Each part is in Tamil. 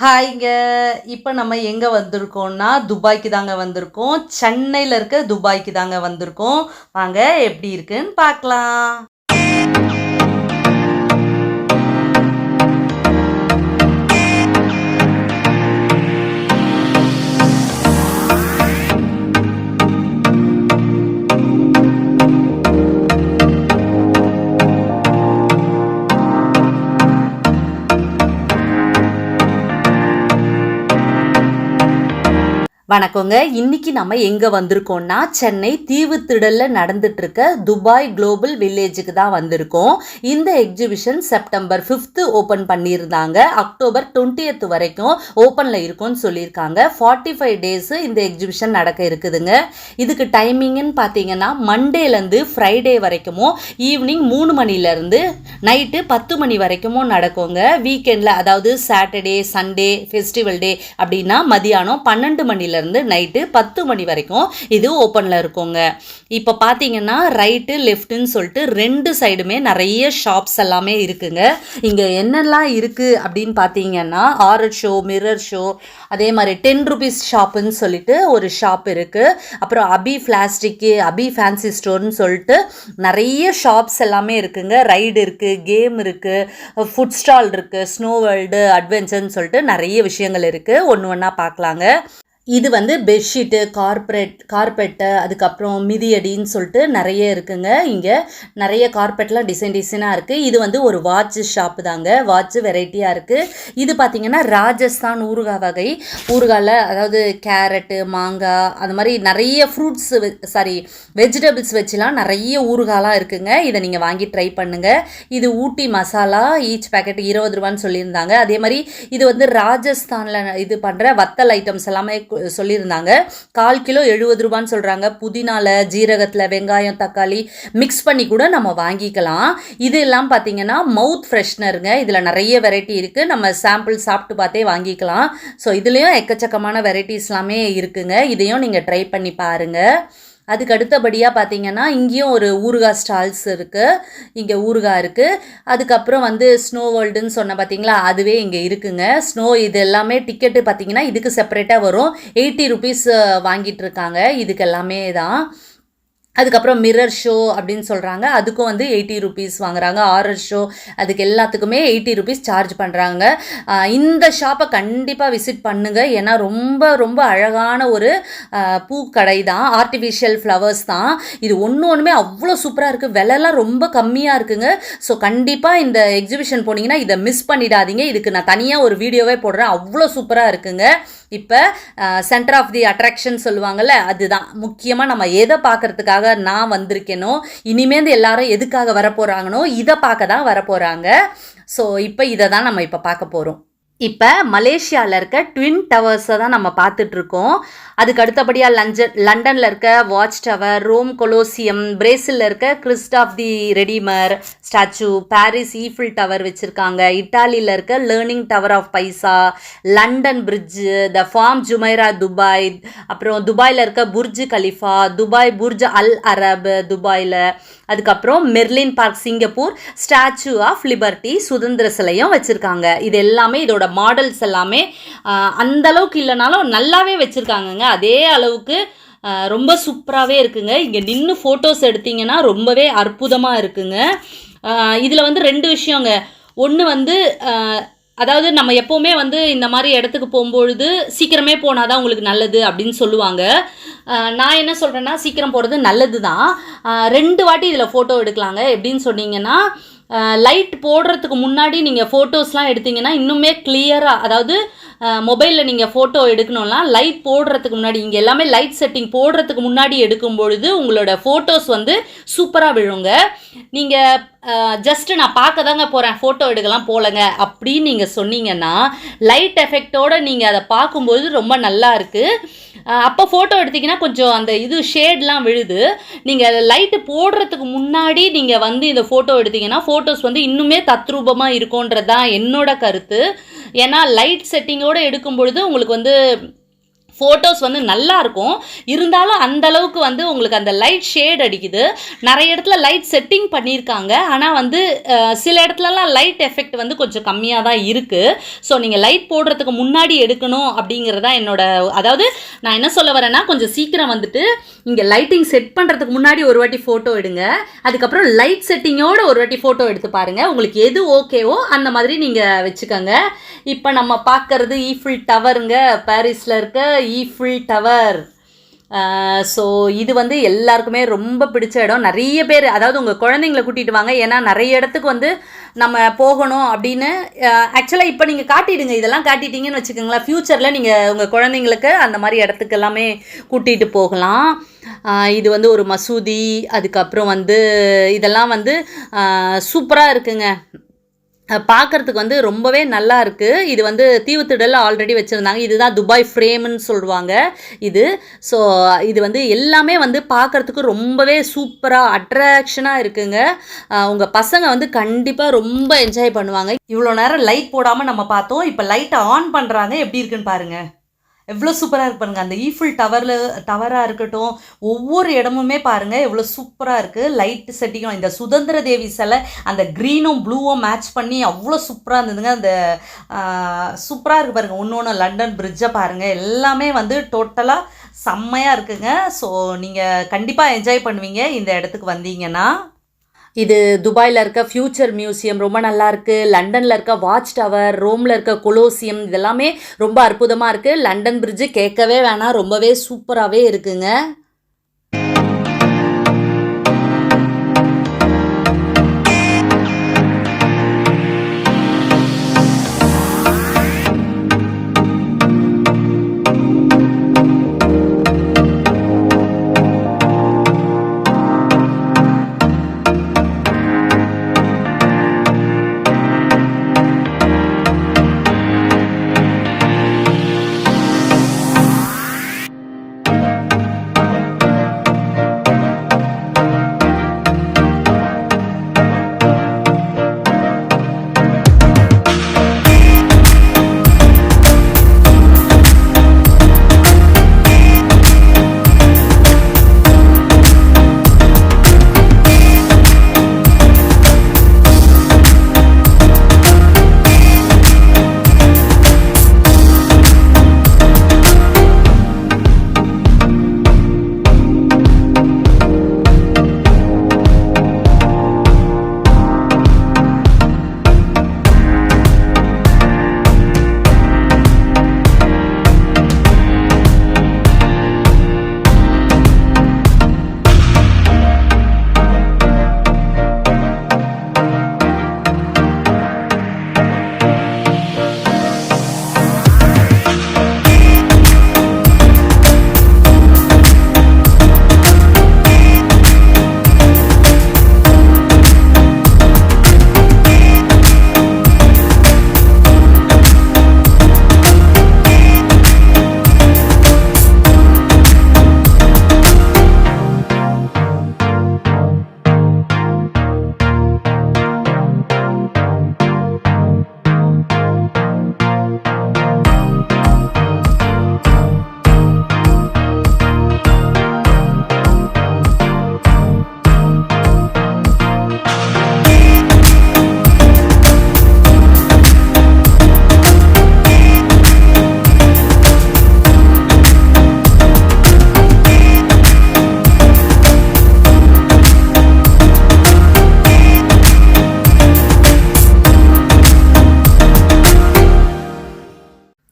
ஹாய்ங்க. இப்போ நம்ம எங்கே வந்திருக்கோம்னா துபாய்க்கு தாங்க வந்திருக்கோம். சென்னையில் இருக்க துபாய்க்கு தாங்க வந்திருக்கோம். வாங்க எப்படி இருக்குன்னு பார்க்கலாம். வணக்கங்க. இன்னைக்கு நம்ம எங்கே வந்திருக்கோம்னா சென்னை தீவுத்திடலில் நடந்துட்டுருக்க துபாய் குளோபல் வில்லேஜுக்கு தான் வந்திருக்கோம். இந்த எக்ஸிபிஷன் செப்டம்பர் 5 ஓப்பன் பண்ணியிருந்தாங்க. அக்டோபர் 20 வரைக்கும் ஓப்பனில் இருக்கும்னு சொல்லியிருக்காங்க. 45 டேஸு இந்த எக்ஸிபிஷன் நடக்க இருக்குதுங்க. இதுக்கு டைமிங்னு பார்த்தீங்கன்னா மண்டேலேருந்து ஃப்ரைடே வரைக்கும் ஈவினிங் 3 மணிலேருந்து நைட்டு 10 மணி வரைக்கும் நடக்குங்க. வீக்கெண்டில் அதாவது சாட்டர்டே சண்டே ஃபெஸ்டிவல் டே அப்படின்னா மதியானம் 12 மணிலேருந்து நைட்டு 10 மணி வரைக்கும் இது ஓப்பனில் இருக்குங்க. இப்போ பார்த்தீங்கன்னா ரைட்டு லெஃப்ட்டுன்னு சொல்லிட்டு 2 சைடுமே நிறைய ஷாப்ஸ் எல்லாமே இருக்குங்க. இங்கே என்னெல்லாம் இருக்குது அப்படின்னு பார்த்தீங்கன்னா ஆரட் ஷோ, மிரர் ஷோ, அதே மாதிரி 10 ருபீஸ் ஷாப்புன்னு சொல்லிட்டு ஒரு ஷாப் இருக்குது. அப்புறம் அபி பிளாஸ்டிக்கு, அபி ஃபேன்சி ஸ்டோர்னு சொல்லிட்டு நிறைய ஷாப்ஸ் எல்லாமே இருக்குங்க. ரைடு இருக்குது, கேம் இருக்குது, ஃபுட் ஸ்டால் இருக்குது, ஸ்னோ வேர்ல்டு, அட்வென்ச்சர்னு சொல்லிட்டு நிறைய விஷயங்கள் இருக்குது. ஒன்று ஒன்றா பார்க்கலாங்க. இது வந்து பெட்ஷீட்டு, கார்பெட்டு, அதுக்கப்புறம் மிதியடின்னு சொல்லிட்டு நிறைய இருக்குங்க. இங்கே நிறைய கார்பெட்லாம் டிசைனாக இருக்குது. இது வந்து ஒரு வாட்ச் ஷாப்பு தாங்க. வாட்ச்சு வெரைட்டியாக இருக்குது. இது பார்த்திங்கன்னா ராஜஸ்தான் ஊறுகாய் ஊறுகாயில் அதாவது கேரட்டு, மாங்காய், அந்த மாதிரி நிறைய ஃப்ரூட்ஸ் வெஜிடபிள்ஸ் வச்சுலாம் நிறைய ஊறுகாலாம் இருக்குங்க. இதை நீங்கள் வாங்கி ட்ரை பண்ணுங்கள். இது ஊட்டி மசாலா, ஈச் பேக்கெட் 20 ரூபான்னு சொல்லியிருந்தாங்க. அதே மாதிரி இது வந்து ராஜஸ்தானில் இது பண்ணுற வத்தல் ஐட்டம்ஸ் எல்லாமே சொல்லியிருந்தாங்க. 1/4 கிலோ 70 ரூபான்னு சொல்கிறாங்க. புதினால, ஜீரகத்தில், வெங்காயம், தக்காளி மிக்ஸ் பண்ணி கூட நம்ம வாங்கிக்கலாம். இது எல்லாம் பார்த்தீங்கன்னா மவுத் ஃப்ரெஷ்னருங்க. இதில் நிறைய வெரைட்டி இருக்குது. நம்ம சாம்பிள் சாப்பிட்டு பார்த்தே வாங்கிக்கலாம். ஸோ இதுலேயும் எக்கச்சக்கமான வெரைட்டிஸ் எல்லாமே இருக்குங்க. இதையும் நீங்கள் ட்ரை பண்ணி பாருங்கள். அதுக்கு அடுத்தபடியாக பார்த்தீங்கன்னா இங்கேயும் ஒரு ஊறுகாய் ஸ்டால்ஸ் இருக்குது. இங்கே ஊறுகாய் இருக்குது. அதுக்கப்புறம் வந்து ஸ்னோ வேர்ல்டுன்னு சொன்ன பார்த்தீங்களா, அதுவே இங்கே இருக்குங்க. ஸ்னோ இது எல்லாமே டிக்கெட்டு பார்த்தீங்கன்னா இதுக்கு செப்பரேட்டாக வரும். 80 ருபீஸ் வாங்கிட்டு இருக்காங்க. இதுக்கு எல்லாமே தான். அதுக்கப்புறம் மிரர் ஷோ அப்படின்னு சொல்கிறாங்க. அதுக்கும் வந்து 80 ருபீஸ் வாங்குறாங்க. ஆரர் ஷோ அதுக்கு எல்லாத்துக்குமே 80 ருபீஸ் சார்ஜ் பண்ணுறாங்க. இந்த ஷாப்பை கண்டிப்பாக விசிட் பண்ணுங்கள். ஏன்னா ரொம்ப ரொம்ப அழகான ஒரு பூக்கடை தான். ஆர்டிஃபிஷியல் ஃப்ளவர்ஸ் தான். இது ஒன்றுமே அவ்வளோ சூப்பராக இருக்குது. விலைலாம் ரொம்ப கம்மியாக இருக்குங்க. ஸோ கண்டிப்பாக இந்த எக்ஸிபிஷன் போனீங்கன்னா இதை மிஸ் பண்ணிடாதீங்க. இதுக்கு நான் தனியாக ஒரு வீடியோவே போடுறேன். அவ்வளோ சூப்பராக இருக்குங்க. இப்போ சென்டர் ஆஃப் தி அட்ராக்ஷன் சொல்லுவாங்கள்ல, அதுதான் முக்கியமாக நம்ம எதை பார்க்குறதுக்காக நான் வந்திருக்கேனோ, இனிமேல் எல்லாரும் எதுக்காக வரப்போகிறாங்கனோ இதை பார்க்க தான் வரப்போகிறாங்க. ஸோ இப்போ இதை தான் நம்ம இப்போ பார்க்க போகிறோம். இப்போ மலேசியாவில் இருக்க ட்வின் டவர்ஸை தான் நம்ம பார்த்துட்ருக்கோம். அதுக்கு அடுத்தபடியாக லண்டனில் இருக்க வாட்ச் டவர், ரோம் கொலோசியம், பிரேசிலில் இருக்க Christ the Redeemer statue, Paris Eiffel tower வச்சுருக்காங்க, இட்டாலியில் இருக்க leaning tower of Pisa, London bridge, the palm Jumeirah Dubai, அப்புறம் துபாயில் இருக்க Burj Khalifa, Dubai Burj Al Arab துபாயில், அதுக்கப்புறம் Merlion park Singapore, statue of liberty சுதந்திர சிலையும் வச்சுருக்காங்க. இது எல்லாமே இதோட மாடல்ஸ் எல்லாமே அந்த அளவுக்கு இல்லைனாலும் நல்லாவே வச்சுருக்காங்கங்க. அதே அளவுக்கு ரொம்ப சூப்பராகவே இருக்குங்க. இங்கே நின்று ஃபோட்டோஸ் எடுத்திங்கன்னா ரொம்பவே அற்புதமாக இருக்குங்க. இதில் வந்து 2 விஷயங்க. ஒன்று வந்து அதாவது நம்ம எப்போவுமே வந்து இந்த மாதிரி இடத்துக்கு போகும்பொழுது சீக்கிரமே போனால் தான் உங்களுக்கு நல்லது அப்படின்னு சொல்லுவாங்க. நான் என்ன சொல்கிறேன்னா சீக்கிரம் போகிறது நல்லது தான். 2 வாட்டி இதில் ஃபோட்டோ எடுக்கலாங்க. எப்படின்னு சொன்னீங்கன்னா லைட் போடுறதுக்கு முன்னாடி நீங்கள் ஃபோட்டோஸ்லாம் எடுத்திங்கன்னா இன்னுமே கிளியராக, அதாவது மொபைலில் நீங்கள் ஃபோட்டோ எடுக்கணும்னா லைட் போடுறதுக்கு முன்னாடி, இங்கே எல்லாமே லைட் செட்டிங் போடுறதுக்கு முன்னாடி எடுக்கும் பொழுது உங்களோட ஃபோட்டோஸ் வந்து சூப்பராக விழுங்க. நீங்கள் ஜஸ்ட்டு நான் பார்க்க தாங்க போகிறேன், ஃபோட்டோ எடுக்கலாம் போகலங்க அப்படின்னு நீங்கள் சொன்னீங்கன்னா லைட் எஃபெக்டோடு நீங்கள் அதை பார்க்கும்போது ரொம்ப நல்லா இருக்குது. அப்போ ஃபோட்டோ எடுத்திங்கன்னா கொஞ்சம் அந்த இது ஷேட்லாம் விழுது. நீங்கள் லைட்டு போடுறதுக்கு முன்னாடி நீங்கள் வந்து இந்த ஃபோட்டோ எடுத்திங்கன்னா ஃபோட்டோஸ் வந்து இன்னுமே தத்ரூபமாக இருக்கும்ன்றது தான் என்னோட கருத்து. ஏன்னா லைட் செட்டிங்கோடு எடுக்கும் பொழுது உங்களுக்கு வந்து ஃபோட்டோஸ் வந்து நல்லா இருக்கும். இருந்தாலும் அந்த அளவுக்கு வந்து உங்களுக்கு அந்த லைட் ஷேட் அடிக்குது. நிறைய இடத்துல லைட் செட்டிங் பண்ணியிருக்காங்க. ஆனால் வந்து சில இடத்துலலாம் லைட் எஃபெக்ட் வந்து கொஞ்சம் கம்மியாக தான் இருக்குது. ஸோ நீங்கள் லைட் போடுறதுக்கு முன்னாடி எடுக்கணும் அப்படிங்கிறதா என்னோட, அதாவது நான் என்ன சொல்ல வரேன்னா, கொஞ்சம் சீக்கிரம் வந்துட்டு இங்கே லைட்டிங் செட் பண்ணுறதுக்கு முன்னாடி ஒரு வாட்டி ஃபோட்டோ எடுங்க. அதுக்கப்புறம் லைட் செட்டிங்கோடு ஒரு வாட்டி ஃபோட்டோ எடுத்து பாருங்கள். உங்களுக்கு எது ஓகேவோ அந்த மாதிரி நீங்கள் வச்சுக்கோங்க. இப்போ நம்ம பார்க்குறது ஈஃபில் டவருங்க, பாரிஸில் இருக்க ஈஃபில் டவர். ஸோ இது வந்து எல்லாருக்குமே ரொம்ப பிடிச்ச இடம். நிறைய பேர், அதாவது உங்கள் குழந்தைங்கள கூட்டிகிட்டு வாங்க, ஏன்னா நிறைய இடத்துக்கு வந்து நம்ம போகணும் அப்படின்னு ஆக்சுவலாக இப்போ நீங்கள் காட்டிடுங்க. இதெல்லாம் காட்டிட்டீங்கன்னு வச்சுக்கோங்களேன், ஃப்யூச்சரில் நீங்கள் உங்கள் குழந்தைங்களுக்கு அந்த மாதிரி இடத்துக்கு எல்லாமே கூட்டிகிட்டு போகலாம். இது வந்து ஒரு மசூதி, அதுக்கப்புறம் வந்து இதெல்லாம் வந்து சூப்பராக இருக்குங்க. பார்க்குறதுக்கு வந்து ரொம்பவே நல்லா இருக்குது. இது வந்து தீவுத்திடலில் ஆல்ரெடி வச்சுருந்தாங்க. இதுதான் துபாய் ஃப்ரேம்னு சொல்லுவாங்க இது. ஸோ இது வந்து எல்லாமே வந்து பார்க்குறதுக்கு ரொம்பவே சூப்பராக அட்ராக்ஷனாக இருக்குங்க. உங்கள் பசங்க வந்து கண்டிப்பாக ரொம்ப என்ஜாய் பண்ணுவாங்க. இவ்வளோ நேரம் லைட் போடாமல் நம்ம பார்த்தோம். இப்போ லைட்டை ஆன் பண்ணுறாங்க, எப்படி இருக்குன்னு பாருங்கள். எவ்வளோ சூப்பராக இருக்கு பாருங்கள். அந்த ஈஃபில் டவராக இருக்கட்டும், ஒவ்வொரு இடமுமே பாருங்கள் எவ்வளோ சூப்பராக இருக்குது. லைட்டு செட்டிங்கும், இந்த சுதந்திர தேவி சிலை அந்த க்ரீனும் ப்ளூவும் மேட்ச் பண்ணி அவ்வளோ சூப்பராக இருந்ததுங்க. அந்த சூப்பராக இருக்குது பாருங்கள். ஒன்று லண்டன் பிரிட்ஜை பாருங்கள், எல்லாமே வந்து டோட்டலாக செம்மையாக இருக்குங்க. ஸோ நீங்கள் கண்டிப்பாக என்ஜாய் பண்ணுவீங்க இந்த இடத்துக்கு வந்தீங்கன்னா. இது துபாயில் இருக்க ஃப்யூச்சர் மியூசியம் ரொம்ப நல்லா இருக்குது. லண்டனில் இருக்க வாட்ச் டவர், ரோமில் இருக்க கொலோசியம், இதெல்லாமே ரொம்ப அற்புதமாக இருக்குது. லண்டன் பிரிட்ஜு கேட்கவே வேணாம், ரொம்பவே சூப்பராகவே இருக்குங்க.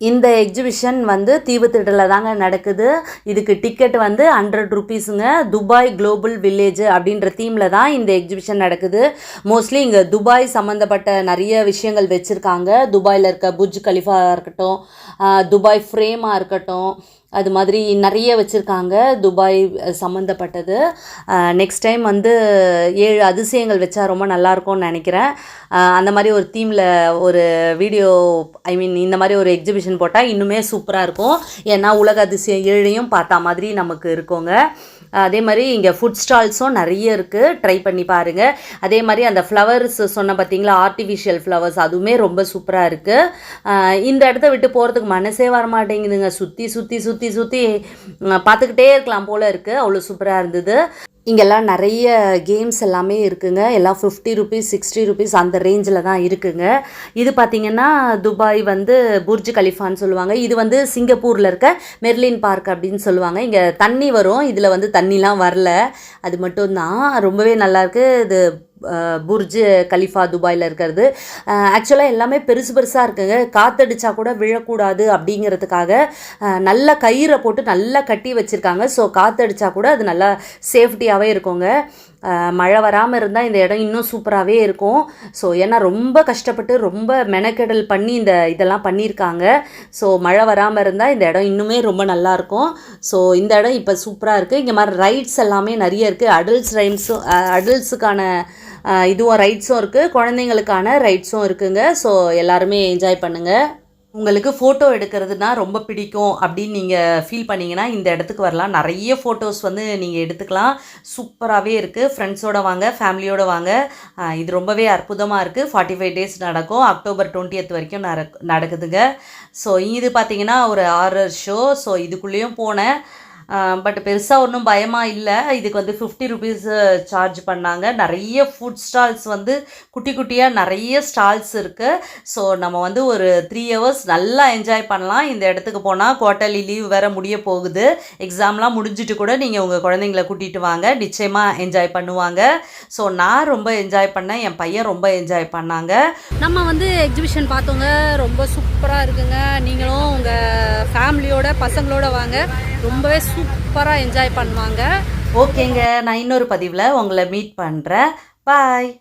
இந்த எக்ஸிபிஷன் வந்து தீவுத்திடலில் தாங்க நடக்குது. இதுக்கு டிக்கெட் வந்து 100 ருபீஸுங்க. துபாய் குளோபல் வில்லேஜ் அப்படின்ற தீமில் தான் இந்த எக்ஸிபிஷன் நடக்குது. மோஸ்ட்லி இங்கே துபாய் சம்மந்தப்பட்ட நிறைய விஷயங்கள் வச்சுருக்காங்க. துபாயில் இருக்க புர்ஜ் கலிஃபா இருக்கட்டும், துபாய் ஃப்ரேமாக இருக்கட்டும், அது மாதிரி நிறைய வச்சுருக்காங்க துபாய் சம்மந்தப்பட்டது. நெக்ஸ்ட் டைம் வந்து 7 அதிசயங்கள் வச்சா ரொம்ப நல்லாயிருக்கும்னு நினைக்கிறேன். அந்த மாதிரி ஒரு தீமில் ஒரு வீடியோ, இந்த மாதிரி ஒரு எக்ஸிபிஷன் போட்டால் இன்னுமே சூப்பராக இருக்கும். ஏன்னா உலக அதிசயம் 7ஐயும் பார்த்தா மாதிரி நமக்கு இருக்குங்க. அதே மாதிரி இங்கே ஃபுட் ஸ்டால்ஸும் நிறைய இருக்குது, ட்ரை பண்ணி பாருங்கள். அதே மாதிரி அந்த ஃப்ளவர்ஸ் சொன்ன பார்த்தீங்களா, ஆர்டிஃபிஷியல் ஃப்ளவர்ஸ், அதுவுமே ரொம்ப சூப்பராக இருக்குது. இந்த இடத்த விட்டு போகிறதுக்கு மனசே வரமாட்டேங்குதுங்க. சுற்றி சுற்றி சுற்றி சுற்றி பார்த்துக்கிட்டே இருக்கலாம் போல் இருக்குது, அவ்வளோ சூப்பராக இருந்தது. இங்கெல்லாம் நிறைய கேம்ஸ் எல்லாமே இருக்குங்க. எல்லாம் 50 ருபீஸ் 60 ருபீஸ் அந்த ரேஞ்சில் தான் இருக்குங்க. இது பார்த்திங்கன்னா துபாய் வந்து புர்ஜ் கலிஃபான்னு சொல்லுவாங்க. இது வந்து சிங்கப்பூரில் இருக்க மெர்லின் பார்க் அப்படின்னு சொல்லுவாங்க. இங்கே தண்ணி வரும், இதில் வந்து தண்ணிலாம் வரல, அது மட்டும்தான். ரொம்பவே நல்லாயிருக்கு. இது புர்ஜ் கலிஃபா துபாயில் இருக்கிறது. ஆக்சுவலாக எல்லாமே பெருசு பெருசாக இருக்குங்க. காற்றடிச்சா கூட விழக்கூடாது அப்படிங்கிறதுக்காக நல்ல கயிறை போட்டு நல்லா கட்டி வச்சுருக்காங்க. ஸோ காற்றடிச்சா கூட அது நல்லா சேஃப்டியாகவே இருக்குங்க. மழை வராமல் இருந்தால் இந்த இடம் இன்னும் சூப்பராகவே இருக்கும். ஸோ ஏன்னா ரொம்ப கஷ்டப்பட்டு ரொம்ப மெனக்கெடல் பண்ணி இதெல்லாம் பண்ணியிருக்காங்க. ஸோ மழை வராமல் இருந்தால் இந்த இடம் இன்னுமே ரொம்ப நல்லாயிருக்கும். ஸோ இந்த இடம் இப்போ சூப்பராக இருக்குது. இங்கே மாதிரி ரைட்ஸ் எல்லாமே நிறைய இருக்குது. அடல்ட்ஸுக்கான இதுவும் ரைட்ஸும் இருக்குது, குழந்தைங்களுக்கான ரைட்ஸும் இருக்குங்க. ஸோ எல்லாருமே என்ஜாய் பண்ணுங்கள். உங்களுக்கு ஃபோட்டோ எடுக்கிறதுனா ரொம்ப பிடிக்கும் அப்படின்னு நீங்கள் ஃபீல் பண்ணிங்கன்னா இந்த இடத்துக்கு வரலாம். நிறைய ஃபோட்டோஸ் வந்து நீங்கள் எடுத்துக்கலாம். சூப்பராகவே இருக்குது. ஃப்ரெண்ட்ஸோடு வாங்க, ஃபேமிலியோடு வாங்க. இது ரொம்பவே அற்புதமாக இருக்குது. 45 டேஸ் நடக்கும். அக்டோபர் 20th வரைக்கும் நடக்குதுங்க. ஸோ இது பார்த்திங்கன்னா ஒரு ஹாரர் ஷோ. ஸோ இதுக்குள்ளேயும் போனேன். பட் பெருசாக ஒன்றும் பயமாக இல்லை. இதுக்கு வந்து 50 ருபீஸ் சார்ஜ் பண்ணாங்க. நிறைய ஃபுட் ஸ்டால்ஸ் வந்து குட்டி குட்டியாக நிறைய ஸ்டால்ஸ் இருக்குது. ஸோ நம்ம வந்து ஒரு 3 hours நல்லா என்ஜாய் பண்ணலாம். இந்த இடத்துக்கு போனால் குவார்ட்டர்லி லீவ் வேறு முடிய போகுது. எக்ஸாம்லாம் முடிஞ்சிட்டு கூட நீங்கள் உங்கள் குழந்தைங்கள கூட்டிகிட்டு வாங்க, நிச்சயமாக என்ஜாய் பண்ணுவாங்க. ஸோ நான் ரொம்ப என்ஜாய் பண்ணேன், என் பையன் ரொம்ப என்ஜாய் பண்ணாங்க. நம்ம வந்து எக்ஸிபிஷன் பார்த்தோங்க, ரொம்ப சூப்பராக இருக்குங்க. நீங்களும் உங்கள் ஃபேமிலியோட பசங்களோட வாங்க, ரொம்பவே சூப்பராக என்ஜாய் பண்ணுவாங்க. ஓகேங்க, நான் இன்னொரு பதிவில் உங்களை மீட் பண்ணுறேன். பாய்.